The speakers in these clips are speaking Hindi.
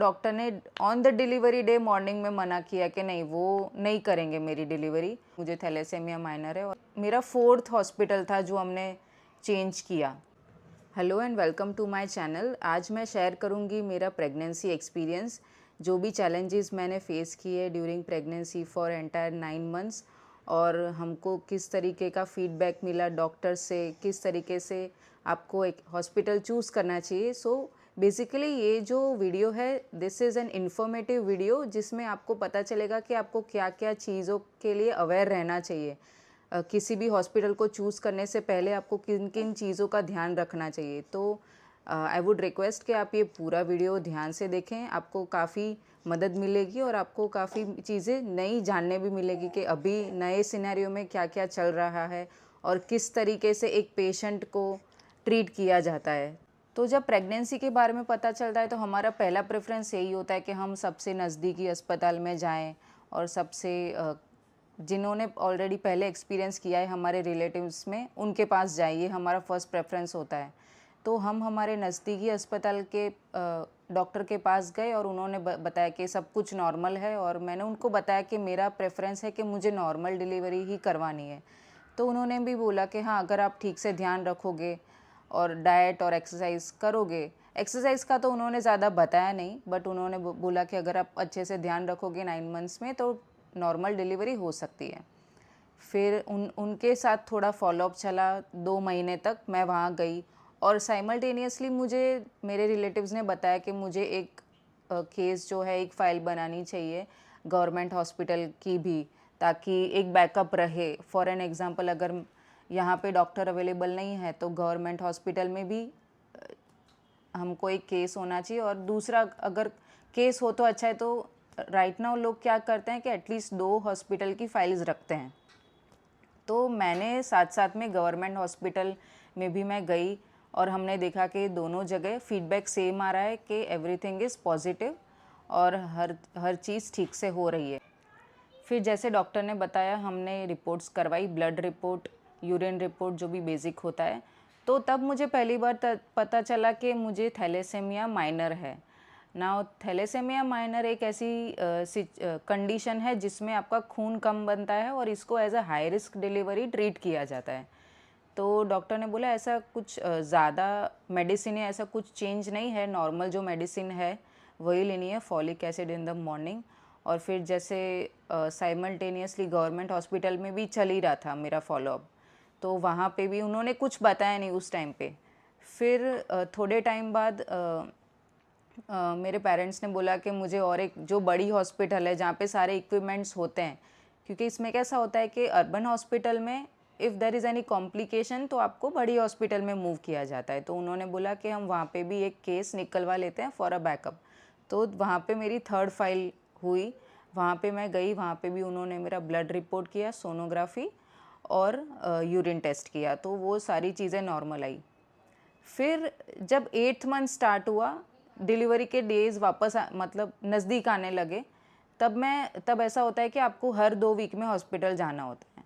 डॉक्टर ने on the delivery day morning में मना किया कि नहीं, वो नहीं करेंगे मेरी डिलीवरी। मुझे थैलेसेमिया माइनर है और मेरा 4th हॉस्पिटल था जो हमने चेंज किया। Hello and welcome to my channel. आज मैं शेयर करूंगी मेरा प्रेगनेंसी एक्सपीरियंस, जो भी चैलेंजेस मैंने फेस किए during pregnancy for entire 9 months, और हमको किस तरीके का फीडबैक मिला डॉक्टर से, किस तरीके से आपको एक हॉस्पिटल चूज़ करना चाहिए। सो बेसिकली ये जो वीडियो है, this is an informative video जिसमें आपको पता चलेगा कि आपको क्या क्या चीज़ों के लिए अवेयर रहना चाहिए। किसी भी हॉस्पिटल को चूज़ करने से पहले आपको किन किन चीज़ों का ध्यान रखना चाहिए। तो आई वुड रिक्वेस्ट कि आप ये पूरा वीडियो ध्यान से देखें, आपको काफ़ी मदद मिलेगी और आपको काफ़ी चीज़ें नई जानने भी मिलेगी कि अभी नए सिनेरियो में क्या क्या चल रहा है और किस तरीके से एक पेशेंट को ट्रीट किया जाता है। तो जब प्रेगनेंसी के बारे में पता चलता है तो हमारा पहला प्रेफरेंस यही होता है कि हम सबसे नज़दीकी अस्पताल में जाएं और सबसे जिन्होंने ऑलरेडी पहले एक्सपीरियंस किया है हमारे रिलेटिव्स में, उनके पास जाइए, हमारा फर्स्ट प्रेफरेंस होता है। तो हम हमारे नज़दीकी अस्पताल के डॉक्टर के पास गए और उन्होंने बताया कि सब कुछ नॉर्मल है, और मैंने उनको बताया कि मेरा प्रेफरेंस है कि मुझे नॉर्मल डिलीवरी ही करवानी है। तो उन्होंने भी बोला कि हाँ, अगर आप ठीक से ध्यान रखोगे और डाइट और एक्सरसाइज करोगे, एक्सरसाइज का तो उन्होंने ज़्यादा बताया नहीं, बट उन्होंने बोला कि अगर आप अच्छे से ध्यान रखोगे 9 मंथ्स में तो नॉर्मल डिलीवरी हो सकती है। फिर उनके साथ थोड़ा फॉलोअप चला, 2 महीने तक मैं वहाँ गई, और साइमल्टेनियसली मुझे मेरे रिलेटिव्स ने बताया कि मुझे एक केस जो है, एक फ़ाइल बनानी चाहिए गवर्नमेंट हॉस्पिटल की भी, ताकि एक बैकअप रहे। फॉर एन एग्ज़ाम्पल, अगर यहाँ पे डॉक्टर अवेलेबल नहीं है तो गवर्नमेंट हॉस्पिटल में भी हमको एक केस होना चाहिए। और दूसरा, अगर केस हो तो अच्छा है, तो राइट नाउ लोग क्या करते हैं कि एटलीस्ट 2 हॉस्पिटल की फाइल्स रखते हैं। तो मैंने साथ साथ में गवर्नमेंट हॉस्पिटल में भी मैं गई और हमने देखा कि दोनों जगह फीडबैक सेम आ रहा है कि एवरीथिंग इज़ पॉजिटिव और हर चीज़ ठीक से हो रही है। फिर जैसे डॉक्टर ने बताया, हमने रिपोर्ट्स करवाई, ब्लड रिपोर्ट, यूरिन रिपोर्ट, जो भी बेसिक होता है। तो तब मुझे पहली बार पता चला कि मुझे थैलेसेमिया माइनर है। नाउ थैलेसेमिया माइनर एक ऐसी कंडीशन है जिसमें आपका खून कम बनता है और इसको as a high risk delivery treat किया जाता है। तो डॉक्टर ने बोला ऐसा कुछ ज़्यादा मेडिसिन या ऐसा कुछ चेंज नहीं है, नॉर्मल जो मेडिसिन है वही लेनी है, folic acid in the morning. और फिर जैसे साइमल्टेनियसली गवर्नमेंट हॉस्पिटल में भी चल ही रहा था मेरा फॉलोअप, तो वहाँ पे भी उन्होंने कुछ बताया नहीं उस टाइम पे। फिर थोड़े टाइम बाद मेरे पेरेंट्स ने बोला कि मुझे और एक जो बड़ी हॉस्पिटल है जहाँ पे सारे इक्विपमेंट्स होते हैं, क्योंकि इसमें कैसा होता है कि अर्बन हॉस्पिटल में if there is any complication तो आपको बड़ी हॉस्पिटल में मूव किया जाता है। तो उन्होंने बोला कि हम वहाँ पे भी एक केस निकलवा लेते हैं फॉर अ बैकअप। तो वहाँ पे मेरी 3rd फाइल हुई, वहाँ पे मैं गई, वहाँ पे भी उन्होंने मेरा ब्लड रिपोर्ट किया, सोनोग्राफी और यूरिन टेस्ट किया, तो वो सारी चीज़ें नॉर्मल आई। फिर जब 8th मंथ स्टार्ट हुआ, डिलीवरी के डेज़ वापस मतलब नज़दीक आने लगे, तब ऐसा होता है कि आपको हर 2 वीक में हॉस्पिटल जाना होता है।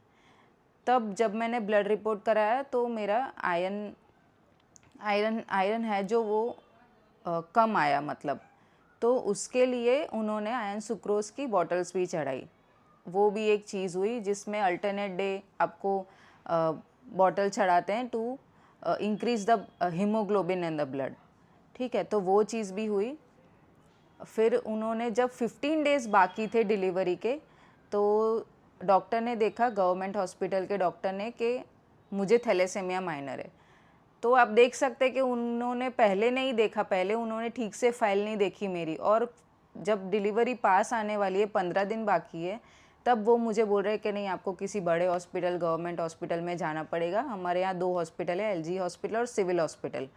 तब जब मैंने ब्लड रिपोर्ट कराया तो मेरा आयरन है जो वो कम आया, मतलब, तो उसके लिए उन्होंने आयरन सुक्रोज की बॉटल्स भी चढ़ाई। वो भी एक चीज़ हुई जिसमें अल्टरनेट डे आपको बॉटल चढ़ाते हैं to increase the haemoglobin in the blood. ठीक है, तो वो चीज़ भी हुई। फिर उन्होंने जब 15 डेज़ बाकी थे डिलीवरी के, तो डॉक्टर ने देखा, गवर्नमेंट हॉस्पिटल के डॉक्टर ने, कि मुझे थैलेसेमिया माइनर है। तो आप देख सकते हैं कि उन्होंने पहले नहीं देखा, पहले उन्होंने ठीक से फाइल नहीं देखी मेरी, और जब डिलीवरी पास आने वाली है, 15 दिन बाकी है, तब वो मुझे बोल रहे हैं कि नहीं, आपको किसी बड़े हॉस्पिटल, गवर्नमेंट हॉस्पिटल में जाना पड़ेगा। हमारे यहाँ 2 हॉस्पिटल है, एलजी हॉस्पिटल और सिविल हॉस्पिटल,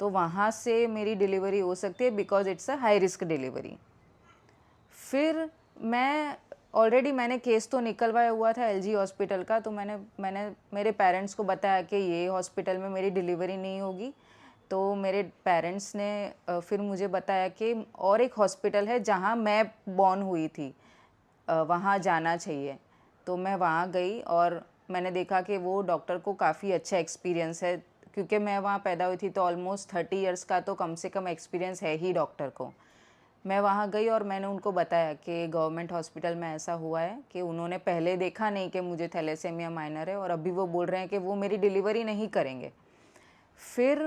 तो वहाँ से मेरी डिलीवरी हो सकती है because it's a high risk delivery. फिर मैंने केस तो निकलवाया हुआ था एलजी हॉस्पिटल का, तो मैंने मेरे पेरेंट्स को बताया कि ये हॉस्पिटल में मेरी डिलीवरी नहीं होगी। तो मेरे पेरेंट्स ने फिर मुझे बताया कि और एक हॉस्पिटल है जहाँ मैं बॉर्न हुई थी, वहाँ जाना चाहिए। तो मैं वहाँ गई और मैंने देखा कि वो डॉक्टर को काफ़ी अच्छा एक्सपीरियंस है, क्योंकि मैं वहाँ पैदा हुई थी, तो ऑलमोस्ट 30 इयर्स का तो कम से कम एक्सपीरियंस है ही डॉक्टर को। मैं वहाँ गई और मैंने उनको बताया कि गवर्नमेंट हॉस्पिटल में ऐसा हुआ है कि उन्होंने पहले देखा नहीं कि मुझे थैलेसेमिया माइनर है और अभी वो बोल रहे हैं कि वो मेरी डिलीवरी नहीं करेंगे। फिर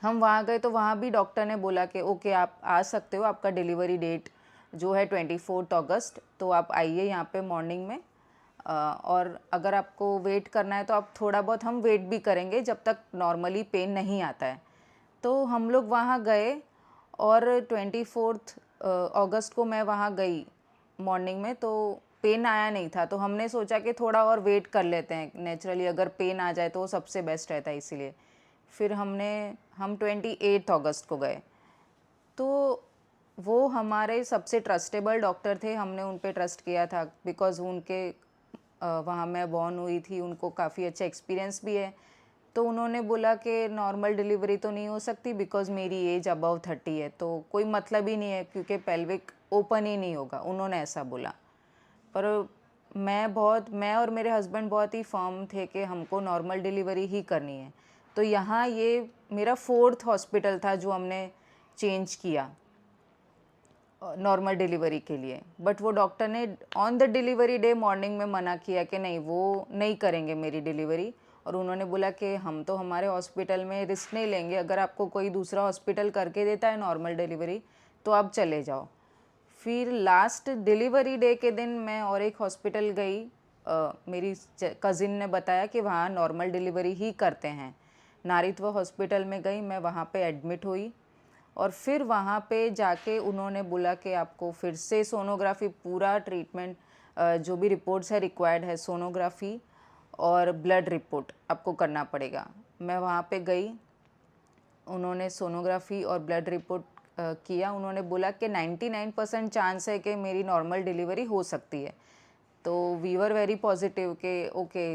हम वहाँ गए तो वहाँ भी डॉक्टर ने बोला कि ओके आप आ सकते हो, आपका डिलीवरी डेट जो है 24 अगस्त, तो आप आइए यहाँ पे मॉर्निंग में। और अगर आपको वेट करना है तो आप थोड़ा बहुत हम वेट भी करेंगे जब तक नॉर्मली पेन नहीं आता है। तो हम लोग वहाँ गए और 24 अगस्त को मैं वहाँ गई मॉर्निंग में, तो पेन आया नहीं था। तो हमने सोचा कि थोड़ा और वेट कर लेते हैं, नेचुरली अगर पेन आ जाए तो वो सबसे बेस्ट रहता है, इसीलिए फिर हम 28 अगस्त को गए। तो वो हमारे सबसे ट्रस्टेबल डॉक्टर थे, हमने उन पे ट्रस्ट किया था बिकॉज़ वहाँ मैं बॉर्न हुई थी, उनको काफ़ी अच्छा एक्सपीरियंस भी है। तो उन्होंने बोला कि नॉर्मल डिलीवरी तो नहीं हो सकती बिकॉज़ मेरी एज अबव 30 है, तो कोई मतलब ही नहीं है क्योंकि पेल्विक ओपन ही नहीं होगा, उन्होंने ऐसा बोला। पर मैं और मेरे हस्बैंड बहुत ही फर्म थे कि हमको नॉर्मल डिलीवरी ही करनी है। तो यहाँ ये मेरा 4th हॉस्पिटल था जो हमने चेंज किया नॉर्मल डिलीवरी के लिए। बट वो डॉक्टर ने on the delivery day morning में मना किया कि नहीं, वो नहीं करेंगे मेरी डिलीवरी। और उन्होंने बोला कि हम तो हमारे हॉस्पिटल में रिस्क नहीं लेंगे, अगर आपको कोई दूसरा हॉस्पिटल करके देता है नॉर्मल डिलीवरी तो आप चले जाओ। फिर लास्ट डिलीवरी डे के दिन मैं और एक हॉस्पिटल गई, मेरी कज़िन ने बताया कि वहाँ नॉर्मल डिलीवरी ही करते हैं। नारित्व हॉस्पिटल में गई, मैं वहाँ पे एडमिट हुई और फिर वहाँ पे जाके उन्होंने बोला कि आपको फिर से सोनोग्राफी, पूरा ट्रीटमेंट, जो भी रिपोर्ट्स है रिक्वायर्ड है, सोनोग्राफी और ब्लड रिपोर्ट आपको करना पड़ेगा। मैं वहाँ पे गई, उन्होंने सोनोग्राफी और ब्लड रिपोर्ट किया। उन्होंने बोला कि 99% चांस है कि मेरी नॉर्मल डिलीवरी हो सकती है। तो वी वर वेरी पॉजिटिव कि ओके,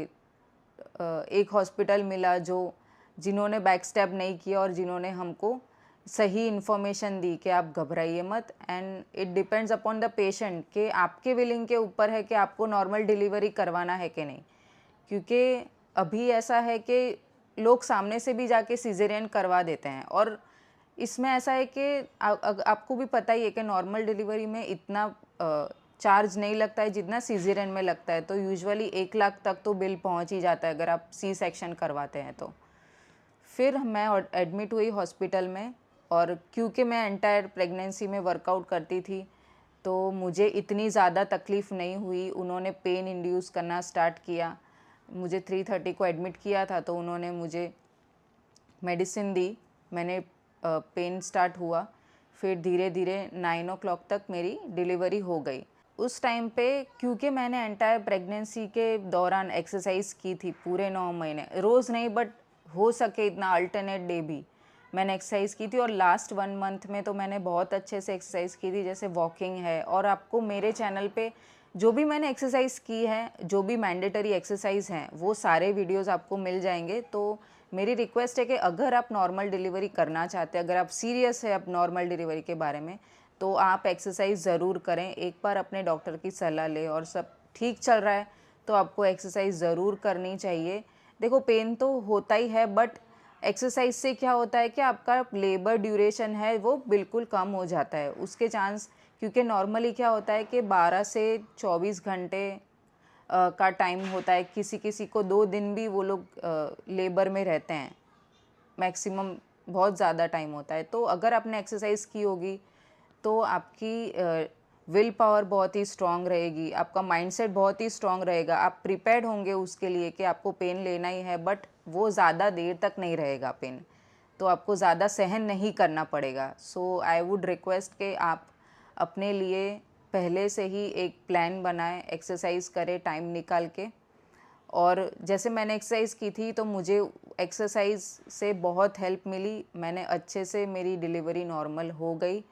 एक हॉस्पिटल मिला जिन्होंने बैक स्टेप नहीं किया और जिन्होंने हमको सही इन्फॉर्मेशन दी कि आप घबराइए मत, and it depends upon the patient कि आपके विलिंग के ऊपर है कि आपको नॉर्मल डिलीवरी करवाना है कि नहीं। क्योंकि अभी ऐसा है कि लोग सामने से भी जाके सिजेरियन करवा देते हैं और इसमें ऐसा है कि आपको भी पता ही है कि नॉर्मल डिलीवरी में इतना चार्ज नहीं लगता है जितना सिजेरियन में लगता है। तो यूजुअली 1 लाख तक तो बिल पहुंच ही जाता है अगर आप सी सेक्शन करवाते हैं तो। फिर मैं एडमिट हुई हॉस्पिटल में और क्योंकि मैं एंटायर प्रेगनेंसी में वर्कआउट करती थी तो मुझे इतनी ज़्यादा तकलीफ़ नहीं हुई। उन्होंने पेन इंड्यूस करना स्टार्ट किया। मुझे 3:30 को एडमिट किया था तो उन्होंने मुझे मेडिसिन दी, मैंने पेन स्टार्ट हुआ। फिर धीरे धीरे 9 o'clock तक मेरी डिलीवरी हो गई। उस टाइम पे क्योंकि मैंने एंटायर प्रेगनेंसी के दौरान एक्सरसाइज की थी पूरे 9 महीने, रोज़ नहीं बट हो सके इतना अल्टरनेट डे भी मैंने एक्सरसाइज की थी। और लास्ट 1 मंथ में तो मैंने बहुत अच्छे से एक्सरसाइज की थी, जैसे वॉकिंग है। और आपको मेरे चैनल पे जो भी मैंने एक्सरसाइज की है, जो भी मैंडेटरी एक्सरसाइज हैं, वो सारे वीडियोस आपको मिल जाएंगे। तो मेरी रिक्वेस्ट है कि अगर आप नॉर्मल डिलीवरी करना चाहते हैं, अगर आप सीरियस है अब नॉर्मल डिलीवरी के बारे में, तो आप एक्सरसाइज ज़रूर करें। एक बार अपने डॉक्टर की सलाह लें और सब ठीक चल रहा है तो आपको एक्सरसाइज ज़रूर करनी चाहिए। देखो पेन तो होता ही है बट एक्सरसाइज से क्या होता है कि आपका लेबर ड्यूरेशन है वो बिल्कुल कम हो जाता है उसके चांस। क्योंकि नॉर्मली क्या होता है कि 12 से 24 घंटे का टाइम होता है, किसी किसी को 2 दिन भी वो लोग लेबर में रहते हैं, मैक्सिमम बहुत ज़्यादा टाइम होता है। तो अगर आपने एक्सरसाइज की होगी तो आपकी विल पावर बहुत ही स्ट्रांग रहेगी, आपका माइंडसेट बहुत ही स्ट्रांग रहेगा, आप प्रिपेयर्ड होंगे उसके लिए कि आपको पेन लेना ही है। बट वो ज़्यादा देर तक नहीं रहेगा पेन, तो आपको ज़्यादा सहन नहीं करना पड़ेगा। सो आई वुड रिक्वेस्ट कि आप अपने लिए पहले से ही एक प्लान बनाएं, एक्सरसाइज करें टाइम निकाल के। और जैसे मैंने एक्सरसाइज की थी तो मुझे एक्सरसाइज से बहुत हेल्प मिली, मैंने अच्छे से मेरी डिलीवरी नॉर्मल हो गई।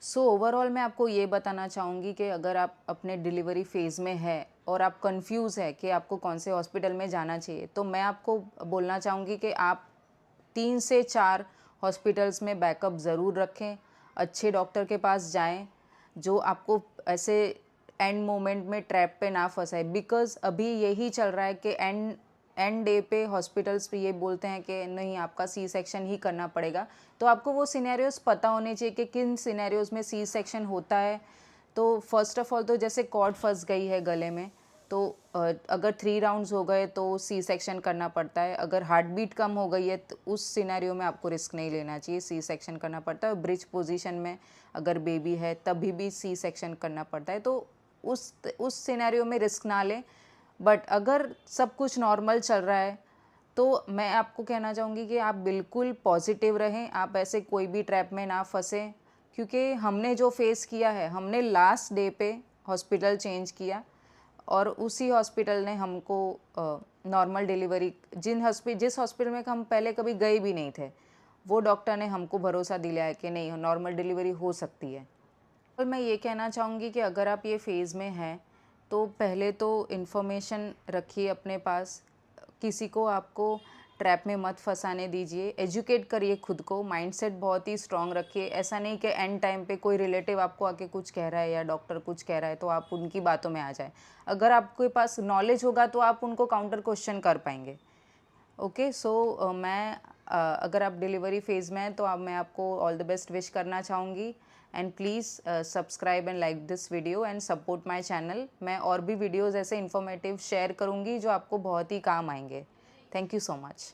सो ओवरऑल मैं आपको ये बताना चाहूँगी कि अगर आप अपने डिलीवरी फ़ेज़ में है और आप कंफ्यूज है कि आपको कौन से हॉस्पिटल में जाना चाहिए, तो मैं आपको बोलना चाहूँगी कि आप 3 से 4 हॉस्पिटल्स में बैकअप ज़रूर रखें। अच्छे डॉक्टर के पास जाएं जो आपको ऐसे एंड मोमेंट में ट्रैप पे ना फंसाए, बिकॉज़ अभी यही चल रहा है कि एंड डे पे हॉस्पिटल्स पे ये बोलते हैं कि नहीं आपका सी सेक्शन ही करना पड़ेगा, तो आपको वो सिनेरियोज पता होने चाहिए कि किन सिनेरियोज में सी सेक्शन होता है। तो फर्स्ट ऑफ ऑल तो जैसे कॉर्ड फंस गई है गले में, तो अगर 3 राउंड्स हो गए तो सी सेक्शन करना पड़ता है। अगर हार्ट बीट कम हो गई है तो उस सिनेरियो में आपको रिस्क नहीं लेना चाहिए, सी सेक्शन करना पड़ता है। ब्रिज पोजीशन में अगर बेबी है तभी भी सी सेक्शन करना पड़ता है, तो उस सिनेरियो में रिस्क ना लें। बट अगर सब कुछ नॉर्मल चल रहा है तो मैं आपको कहना चाहूँगी कि आप बिल्कुल पॉजिटिव रहें, आप ऐसे कोई भी ट्रैप में ना फंसें, क्योंकि हमने जो फेस किया है, हमने लास्ट डे पे हॉस्पिटल चेंज किया और उसी हॉस्पिटल ने हमको नॉर्मल डिलीवरी, जिस हॉस्पिटल में हम पहले कभी गए भी नहीं थे, वो डॉक्टर ने हमको भरोसा दिलाया कि नहीं नॉर्मल डिलीवरी हो सकती है। और मैं ये कहना चाहूँगी कि अगर आप ये फेज़ में हैं तो पहले तो इन्फॉर्मेशन रखिए अपने पास, किसी को आपको ट्रैप में मत फंसाने दीजिए, एजुकेट करिए खुद को, माइंडसेट बहुत ही स्ट्रॉन्ग रखिए। ऐसा नहीं कि एंड टाइम पे कोई रिलेटिव आपको आके कुछ कह रहा है या डॉक्टर कुछ कह रहा है तो आप उनकी बातों में आ जाए। अगर आपके पास नॉलेज होगा तो आप उनको काउंटर क्वेश्चन कर पाएंगे। ओके, सो मैं अगर आप डिलीवरी फेज़ में हैं तो मैं आपको ऑल द बेस्ट विश करना चाहूँगी। And please subscribe and like this video and support my channel. मैं और भी वीडियोज़ ऐसे इन्फॉर्मेटिव शेयर करूँगी जो आपको बहुत ही काम आएंगे। Thank you so much.